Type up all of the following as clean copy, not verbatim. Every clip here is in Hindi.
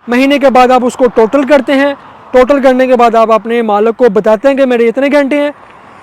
महीने के बाद आप उसको टोटल करते हैं। टोटल करने के बाद आप अपने मालिक को बताते हैं कि मेरे इतने घंटे हैं,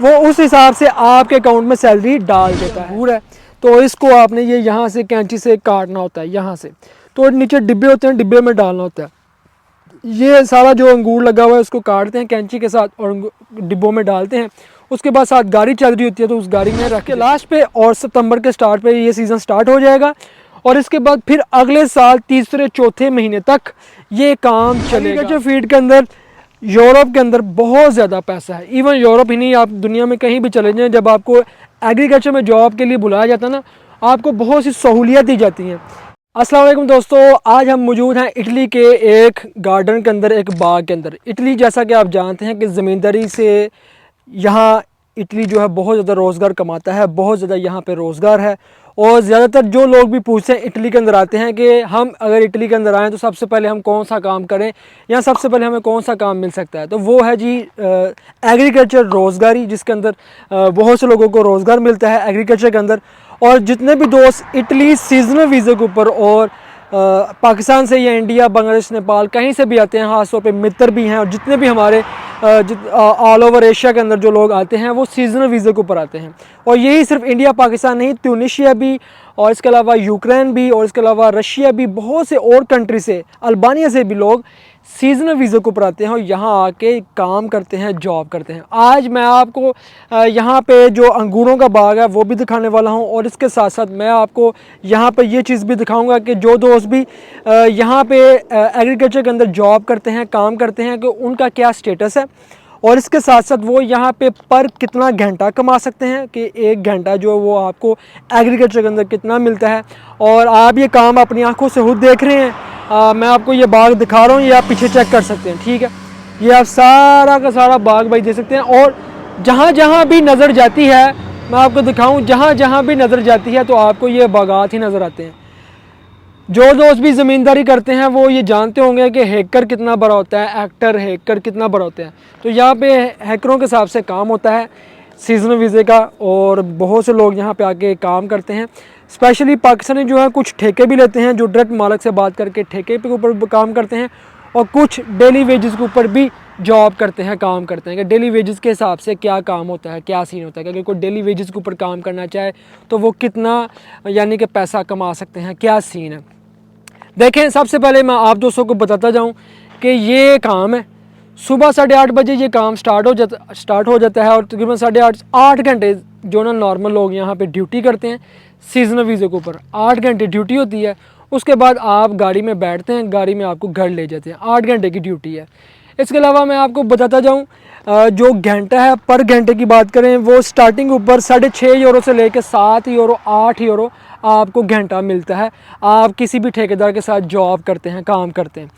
वो उस हिसाब से आपके अकाउंट में सैलरी डाल देता है। तो इसको आपने ये यहाँ से कैंची से काटना होता है, यहाँ से तो नीचे डिब्बे होते हैं, डिब्बे में डालना होता है। ये सारा जो अंगूर लगा हुआ है उसको काटते हैं कैंची के साथ और डिब्बों में डालते हैं। उसके बाद साथ गाड़ी चल रही होती है तो उस गाड़ी में रख के लास्ट पे और सितंबर के स्टार्ट पे ये सीज़न स्टार्ट हो जाएगा। और इसके बाद फिर अगले साल तीसरे चौथे महीने तक ये काम चलेगा। एग्रीकल्चर फील्ड के अंदर यूरोप के अंदर बहुत ज़्यादा पैसा है। इवन यूरोप ही नहीं, आप दुनिया में कहीं भी चले जाएँ, जब आपको एग्रीकल्चर में जॉब के लिए बुलाया जाता है ना, आपको बहुत सी सहूलियत दी जाती हैं। अस्सलाम वालेकुम दोस्तों, आज हम मौजूद हैं इटली के एक गार्डन के अंदर, एक बाग के अंदर। इटली जैसा कि आप जानते हैं कि ज़मींदारी से यहाँ इटली जो है बहुत ज़्यादा रोज़गार कमाता है, बहुत ज़्यादा यहाँ पे रोज़गार है। और ज़्यादातर जो लोग भी पूछते हैं इटली के अंदर आते हैं कि हम अगर इटली के अंदर आएँ तो सबसे पहले हम कौन सा काम करें, या सबसे पहले हमें कौन सा काम मिल सकता है, तो वो है जी एग्रीकल्चर रोज़गारी, जिसके अंदर बहुत से लोगों को रोज़गार मिलता है एग्रीकल्चर के अंदर। और जितने भी दोस्त इटली सीजनल वीज़े के ऊपर और पाकिस्तान से या इंडिया, बांग्लादेश, नेपाल कहीं से भी आते हैं, ख़ास तौर पे मित्र भी हैं, और जितने भी हमारे ऑल ओवर एशिया के अंदर जो लोग आते हैं वो सीजनल वीज़े के ऊपर आते हैं। और यही सिर्फ इंडिया पाकिस्तान नहीं, ट्यूनीशिया भी, और इसके अलावा यूक्रेन भी, और इसके अलावा रशिया भी, बहुत से और कंट्री से, अल्बानिया से भी लोग सीजनल वीज़े के ऊपर आते हैं और यहाँ आके काम करते हैं, जॉब करते हैं। आज मैं आपको यहाँ पे जो अंगूरों का बाग है वो भी दिखाने वाला हूँ, और इसके साथ साथ मैं आपको यहाँ पे ये चीज़ भी दिखाऊंगा कि जो दोस्त भी यहाँ पे एग्रीकल्चर के अंदर जॉब करते हैं, काम करते हैं, कि उनका क्या स्टेटस है, और इसके साथ साथ वो यहाँ पे पर कितना घंटा कमा सकते हैं, कि एक घंटा जो वो आपको एग्रीकल्चर के अंदर कितना मिलता है। और आप ये काम अपनी आंखों से खुद देख रहे हैं। मैं आपको ये बाग दिखा रहा हूँ, ये आप पीछे चेक कर सकते हैं, ठीक है। ये आप सारा का सारा बाग भाई देख सकते हैं। और जहाँ जहाँ भी नज़र जाती है, मैं आपको दिखाऊँ, जहाँ जहाँ भी नज़र जाती है तो आपको ये बागात ही नज़र आते हैं। जो दोस्त भी ज़मींदारी करते हैं वो ये जानते होंगे कि हैकर कितना बड़ा होता है, एक्टर हैकर कितना बड़ा होता है। तो यहाँ पे हैकरों के हिसाब से काम होता है सीजनल वीज़े का, और बहुत से लोग यहाँ पे आके काम करते हैं। स्पेशली पाकिस्तानी जो है कुछ ठेके भी लेते हैं, जो डायरेक्ट मालिक से बात करके ठेके पे ऊपर काम करते हैं, और कुछ डेली वेजेस के ऊपर भी जॉब करते हैं, काम करते हैं कि डेली वेजेस के हिसाब से क्या काम होता है, क्या सीन होता है। कि अगर कोई डेली वेजेस के ऊपर काम करना चाहे तो वो कितना यानी कि पैसा कमा सकते हैं, क्या सीन है। देखें, सबसे पहले मैं आप दोस्तों को बताता जाऊं कि ये काम है, सुबह 8:30 बजे ये काम स्टार्ट हो जाता है, और तकरीबन 8:30 घंटे जो ना नॉर्मल लोग यहाँ पे ड्यूटी करते हैं सीजनल वीज़े के ऊपर। 8 घंटे ड्यूटी होती है। उसके बाद आप गाड़ी में बैठते हैं, गाड़ी में आपको घर ले जाते हैं। 8 घंटे की ड्यूटी है। इसके अलावा मैं आपको बताता जाऊँ, जो घंटा है, पर घंटे की बात करें, वो स्टार्टिंग ऊपर 6.5 यूरो से लेकर 7 यूरो, 8 यूरो आपको घंटा मिलता है। आप किसी भी ठेकेदार के साथ जॉब करते हैं, काम करते हैं।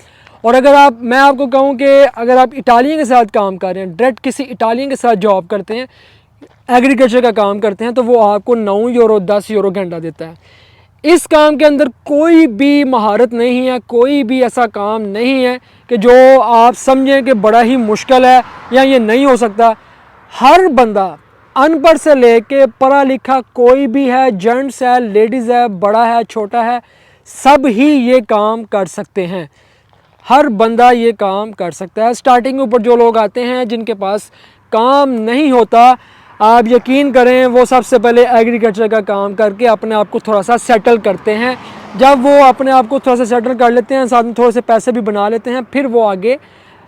और अगर मैं आपको कहूँ कि अगर आप इटालियन के साथ काम कर रहे हैं, डायरेक्ट किसी इटालियन के साथ जॉब करते हैं, एग्रीकल्चर का काम करते हैं, तो वो आपको 9 यूरो, 10 यूरो घंटा देता है। इस काम के अंदर कोई भी महारत नहीं है, कोई भी ऐसा काम नहीं है कि जो आप समझें कि बड़ा ही मुश्किल है या ये नहीं हो सकता। हर बंदा, अनपढ़ से लेके पढ़ा लिखा कोई भी है, जेंट्स है, लेडीज़ है, बड़ा है, छोटा है, सब ही ये काम कर सकते हैं। हर बंदा ये काम कर सकता है। स्टार्टिंग ऊपर जो लोग आते हैं जिनके पास काम नहीं होता, आप यकीन करें, वो सबसे पहले एग्रीकल्चर का काम करके अपने आप को थोड़ा सा सेटल करते हैं। जब वो अपने आप को थोड़ा सा सेटल कर लेते हैं, साथ में थोड़े से पैसे भी बना लेते हैं, फिर वो आगे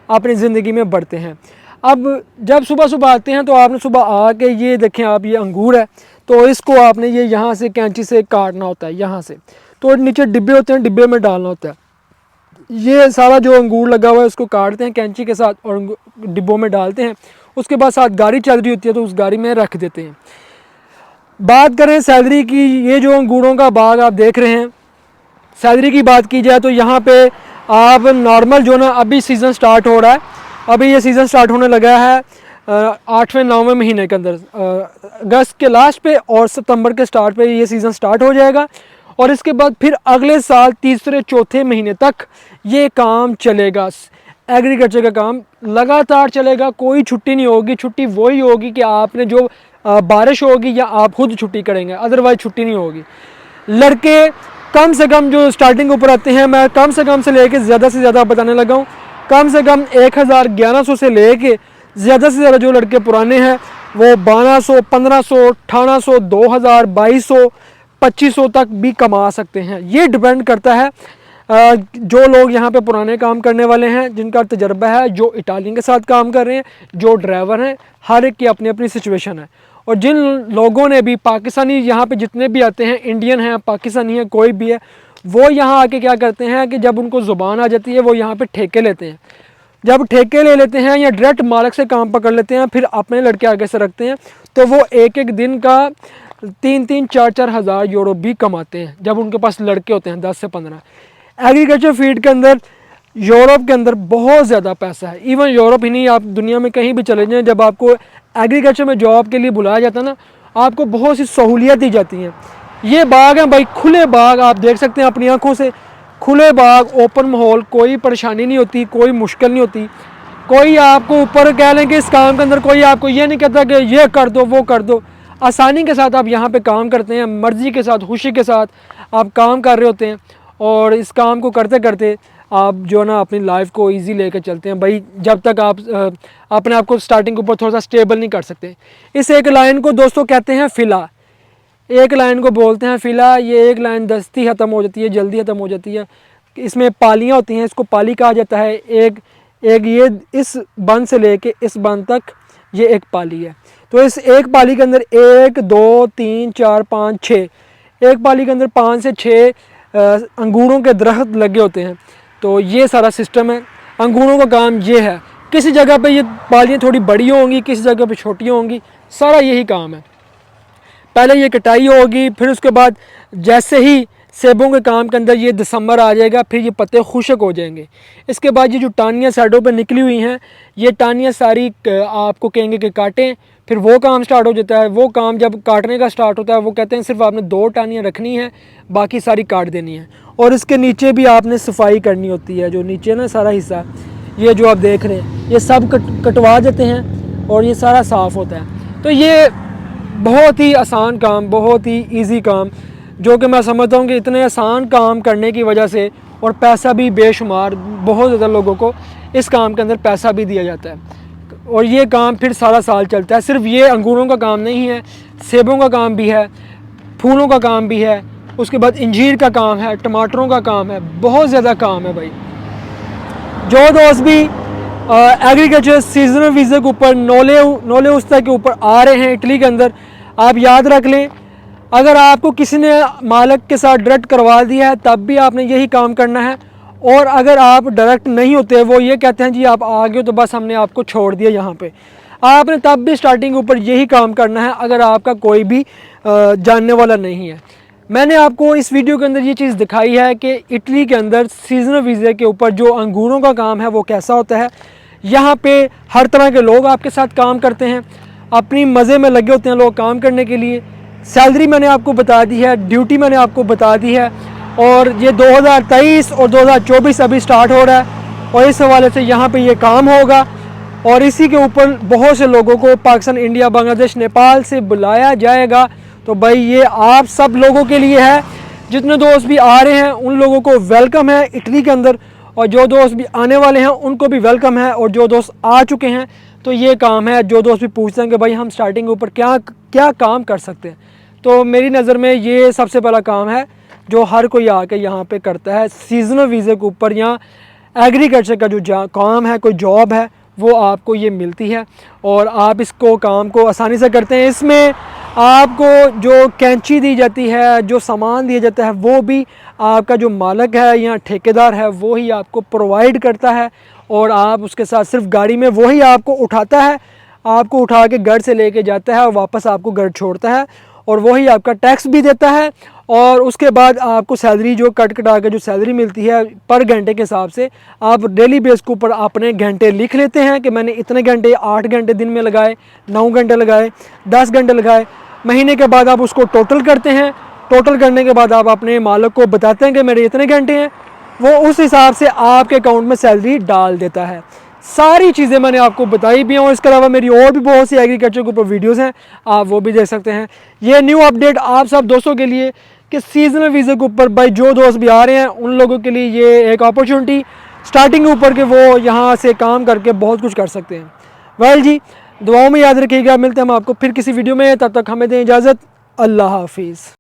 अपनी ज़िंदगी में बढ़ते हैं। अब जब सुबह सुबह आते हैं तो आपने सुबह आके ये देखें, आप ये अंगूर है, तो इसको आपने ये यहाँ से कैंची से काटना होता है, यहाँ से तो नीचे डिब्बे होते हैं, डिब्बे में डालना होता है। ये सारा जो अंगूर लगा हुआ है उसको काटते हैं कैंची के साथ और डिब्बों में डालते हैं। उसके बाद साथ गाड़ी चल रही होती है तो उस गाड़ी में रख देते हैं। बात करें सैलरी की, ये जो अंगूरों का बाग आप देख रहे हैं, सैलरी की बात की जाए तो यहाँ पे आप नॉर्मल जो ना, अभी सीज़न स्टार्ट हो रहा है, अभी ये सीज़न स्टार्ट होने लगा है 8वें-9वें महीने के अंदर, अगस्त के लास्ट पे और सितंबर के स्टार्ट पे ये सीज़न स्टार्ट हो जाएगा। और इसके बाद फिर अगले साल तीसरे चौथे महीने तक ये काम चलेगा। एग्रीकल्चर का काम लगातार चलेगा, कोई छुट्टी नहीं होगी। छुट्टी वही होगी कि आपने जो बारिश होगी या आप खुद छुट्टी करेंगे, अदरवाइज छुट्टी नहीं होगी। लड़के कम से कम जो स्टार्टिंग ऊपर आते हैं, मैं कम से लेके ज़्यादा से ज़्यादा बताने लगा हूँ। कम से कम 1100 से लेके ज़्यादा से ज़्यादा जो लड़के पुराने हैं वो 1200, 1500, 1800, 2000, 2200, 2500 तक भी कमा सकते हैं। ये डिपेंड करता है जो लोग यहाँ पे पुराने काम करने वाले हैं, जिनका तजर्बा है, जो इटालियन के साथ काम कर रहे हैं, जो ड्राइवर हैं, हर एक की अपनी अपनी सिचुएशन है। और जिन लोगों ने भी, पाकिस्तानी यहाँ पे जितने भी आते हैं, इंडियन हैं, पाकिस्तानी है, कोई भी है, वो यहाँ आके क्या करते हैं कि जब उनको ज़ुबान आ जाती है वो यहाँ पे ठेके लेते हैं। जब ठेके ले लेते हैं या डायरेक्ट मालिक से काम पकड़ लेते हैं, फिर अपने लड़के आगे से रखते हैं, तो वो एक एक दिन का 3-3, 4-4 हज़ार यूरो भी कमाते हैं जब उनके पास लड़के होते हैं 10 से 15। एग्रीकल्चर फील्ड के अंदर यूरोप के अंदर बहुत ज़्यादा पैसा है। इवन यूरोप ही नहीं, आप दुनिया में कहीं भी चले जाएँ, जब आपको एग्रीकल्चर में जॉब के लिए बुलाया जाता है ना, आपको बहुत सी सहूलियत दी जाती हैं। ये बाग हैं भाई, खुले बाग, आप देख सकते हैं अपनी आंखों से, खुले बाग, ओपन माहौल, कोई परेशानी नहीं होती, कोई मुश्किल नहीं होती। कोई आपको ऊपर कह लें कि इस काम के अंदर कोई आपको ये नहीं कहता कि ये कर दो वो कर दो। आसानी के साथ आप यहाँ पे काम करते हैं, मर्ज़ी के साथ, खुशी के साथ आप काम कर रहे होते हैं, और इस काम को करते करते आप जो ना अपनी लाइफ को इजी लेकर चलते हैं भाई, जब तक आप अपने आप को स्टार्टिंग के ऊपर थोड़ा सा स्टेबल नहीं कर सकते। इस एक लाइन को दोस्तों कहते हैं फ़िला, एक लाइन को बोलते हैं फ़िला। ये एक लाइन दस्ती ख़त्म हो जाती है, जल्दी ख़त्म हो जाती है। इसमें पालियाँ होती हैं, इसको पाली कहा जाता है। एक ये इस बंद से लेके इस बंद तक ये एक पाली है। तो इस एक पाली के अंदर 1, 2, 3, 4, 5, 6, एक पाली के अंदर 5 से 6 अंगूरों के दरख्त लगे होते हैं। तो ये सारा सिस्टम है। अंगूरों का काम ये है, किसी जगह पे ये पालियाँ थोड़ी बड़ी होंगी, किसी जगह पे छोटी होंगी, सारा यही काम है। पहले ये कटाई होगी, फिर उसके बाद जैसे ही सेबों के काम के अंदर ये दिसंबर आ जाएगा, फिर ये पत्ते खुशक हो जाएंगे। इसके बाद ये जो टानियाँ साइडों पे निकली हुई हैं, ये टानियाँ सारी आपको कहेंगे कि काटें, फिर वो काम स्टार्ट हो जाता है। वो काम जब काटने का स्टार्ट होता है, वो कहते हैं सिर्फ आपने 2 टानियाँ रखनी है, बाकी सारी काट देनी है। और इसके नीचे भी आपने सफाई करनी होती है। जो नीचे ना सारा हिस्सा, ये जो आप देख रहे हैं, ये सब कटवा देते हैं और ये सारा साफ़ होता है। तो ये बहुत ही आसान काम, बहुत ही ईजी काम, जो कि मैं समझता हूँ कि इतने आसान काम करने की वजह से, और पैसा भी बेशुमार, बहुत ज़्यादा लोगों को इस काम के अंदर पैसा भी दिया जाता है, और ये काम फिर सारा साल चलता है। सिर्फ ये अंगूरों का काम नहीं है, सेबों का काम भी है, फूलों का काम भी है, उसके बाद इंजीर का काम है, टमाटरों का काम है, बहुत ज़्यादा काम है भाई। जो दोस्त भी एग्रीकल्चर सीजनल वीज़े के ऊपर नोले उस्ता के ऊपर आ रहे हैं इटली के अंदर, आप याद रख लें, अगर आपको किसी ने मालिक के साथ डायरेक्ट करवा दिया है, तब भी आपने यही काम करना है। और अगर आप डायरेक्ट नहीं होते, वो ये कहते हैं जी आप आ गए तो बस हमने आपको छोड़ दिया यहाँ पे, आपने तब भी स्टार्टिंग ऊपर यही काम करना है, अगर आपका कोई भी जानने वाला नहीं है। मैंने आपको इस वीडियो के अंदर ये चीज़ दिखाई है कि इटली के अंदर सीजनल वीज़े के ऊपर जो अंगूरों का काम है वो कैसा होता है। यहाँ पे हर तरह के लोग आपके साथ काम करते हैं, अपनी मज़े में लगे होते हैं लोग काम करने के लिए। सैलरी मैंने आपको बता दी है, ड्यूटी मैंने आपको बता दी है, और ये 2023 और 2024 अभी स्टार्ट हो रहा है, और इस हवाले से यहाँ पे ये काम होगा। और इसी के ऊपर बहुत से लोगों को पाकिस्तान, इंडिया, बांग्लादेश, नेपाल से बुलाया जाएगा। तो भाई ये आप सब लोगों के लिए है, जितने दोस्त भी आ रहे हैं उन लोगों को वेलकम है इटली के अंदर, और जो दोस्त भी आने वाले हैं उनको भी वेलकम है, और जो दोस्त आ चुके हैं तो ये काम है। जो दोस्त भी पूछते हैं कि भाई हम स्टार्टिंग के ऊपर क्या क्या काम कर सकते हैं, तो मेरी नज़र में ये सबसे पहला काम है जो हर कोई आके यहाँ पे करता है। सीजनल वीज़े के ऊपर या एग्रीकल्चर का जो काम है, कोई जॉब है, वो आपको ये मिलती है, और आप इसको काम को आसानी से करते हैं। इसमें आपको जो कैंची दी जाती है, जो सामान दिया जाता है, वो भी आपका जो मालिक है या ठेकेदार है वो ही आपको प्रोवाइड करता है, और आप उसके साथ सिर्फ गाड़ी में वही आपको उठाता है, आपको उठा के घर से लेके जाता है और वापस आपको घर छोड़ता है, और वही आपका टैक्स भी देता है। और उसके बाद आपको सैलरी जो कटा के जो सैलरी मिलती है पर घंटे के हिसाब से, आप डेली बेस के ऊपर अपने घंटे लिख लेते हैं कि मैंने इतने घंटे, 8 घंटे दिन में लगाए, 9 घंटे लगाए, 10 घंटे लगाए। महीने के बाद आप उसको टोटल करते हैं। टोटल करने के बाद आप अपने मालिक को बताते हैं कि मेरे इतने घंटे हैं, वो उस हिसाब से आपके अकाउंट में सैलरी डाल देता है। सारी चीज़ें मैंने आपको बताई भी हैं, और इसके अलावा मेरी और भी बहुत सी एग्रीकल्चर के ऊपर वीडियोस हैं, आप वो भी देख सकते हैं। ये न्यू अपडेट आप सब दोस्तों के लिए कि सीजनल वीज़े के ऊपर भाई जो दोस्त भी आ रहे हैं उन लोगों के लिए ये एक अपॉर्चुनिटी स्टार्टिंग के ऊपर के वो यहाँ से काम करके बहुत कुछ कर सकते हैं। वेल जी, दुआओं में याद रखिएगा, मिलते हैं हम आपको फिर किसी वीडियो में, तब तक हमें दें इजाज़त। अल्लाह हाफिज़।